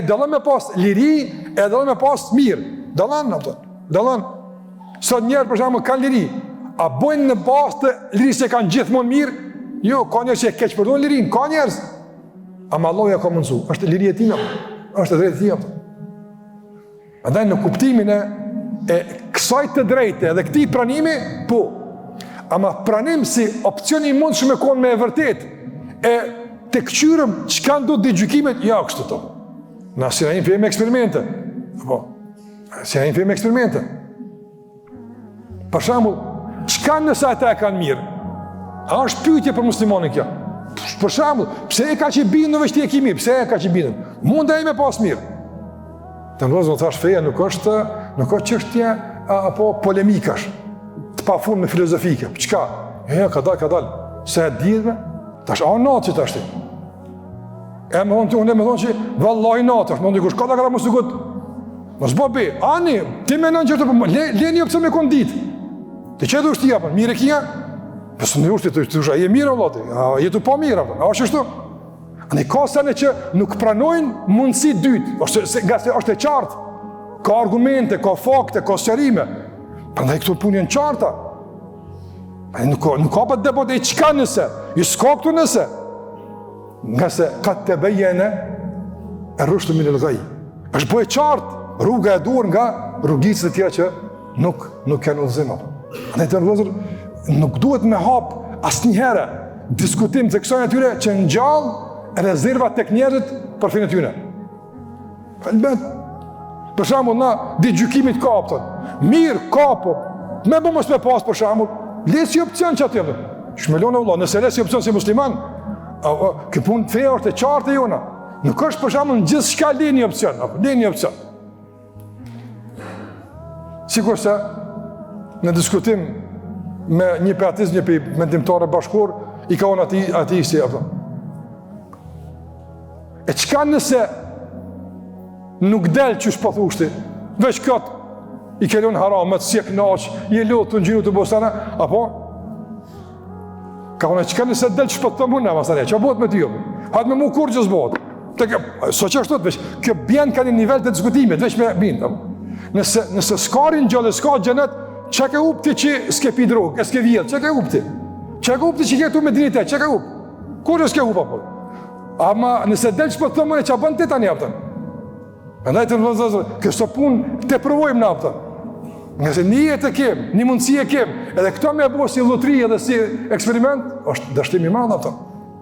dallon me pas liri, e dallon me pas mirë. Dallon. Sot njerë, për shembull, kanë liri. A bojnë në bazë të lirisë që kanë gjithmonë mirë? Jo, ka njerëz që e keq përdorën lirinë, ka njerëz. Ama Allahu ja ka mundsu. Është liria e tij, është e drejtë e tij. Andaj në kuptimin e kësaj të drejtë dhe këtij pranimi, po. Ama pranim si opcioni mund shumë e konë me e vërtet, e të këqyrëm që kanë do të gjykimet, ja, kështë të. Na si na jemi fejmë eksperimente. Po, si na jemi fejmë eksperimente. Për shembull, çka nëse ata e kanë mirë? A është pyetje për muslimanin kjo? Për shembull, pse e ka që bindu veç ti e ki mirë? Pse e ka që bindu? Mund e me pas mirë. Të ndozë, thash, feja nuk është çështje apo polemikash, të pafund me filozofike. Çka? Ka dal. Se e dhjetme, tash a natë që tash ti. E me thonë që vallahi natë, më ndikush, ka mos të gut. Mos bëbi, ani, ti me nënë qërë të përmë, leni opcion me kondit. Ti që du është ti apën, mire kia? Pësë në ushti të usha, je mirë o lati, jetu pa mirë apën, a është shtu? Ani ka sene që nuk pranojnë mundësi dytë, nga se është e qartë, ka argumente, ka fakte, ka sërime, përndaj këtu punë janë qarta. Nuk ka për debat e qka nëse, i s'ka këtu nëse, nga se ka të bejene e rrushtu minë lëgaj. është bëjë qartë, rruga e duar nga rrugicët e tjera që nuk kanë udhëzim. Ne të rrugëzër nuk duhet me hap asnjëherë diskutim të kësaj natyre që ngjall rezerva tek njerëzit për finë tyre. Për shembull, na di gjykimit ka opton. Mirë, ka po. Me bëmë mos me pas për shembull, lesi opcion që atë. Shmelon e vëlla, nëse lesi opcion si musliman, kë punë të feja është e qartë e jona. Nuk është për shembull në gjithë shka leni opcion, leni opcion. Sikur se në diskutim me një për atist, një për mendimtare bashkor, i ka unë ati si apo. E qka nëse nuk del që shpo thushti, veç këtë i kelon haram, me të sjek naq, i e lotë të në gjinu të bostana, apo? Ka unë e qka nëse del që shpo të të mune, masane, që bëhet me t'ju? Hatë me mu kur që s'bohet. So që është të veç, kjo bjen ka një nivel të diskutimit, veç me binë. Nëse s'karin gjallë, s'ka gjenet, që ke upti që s'ke pi drogë, s'ke vjetë, që ke upti? Që ke upti që ke tu me dinitet, që ke upti? Kur s'ke upa, po? Ama nëse del që po të mëne, që a bënë të tani apëtën? Andaj të në vëzëzër, këso punë të provojmë në apëtën. Nga se një jetë e kemë, një mundësi e kemë, edhe këto me e bo si lotri edhe si eksperiment, është dështimi madhë apëtën.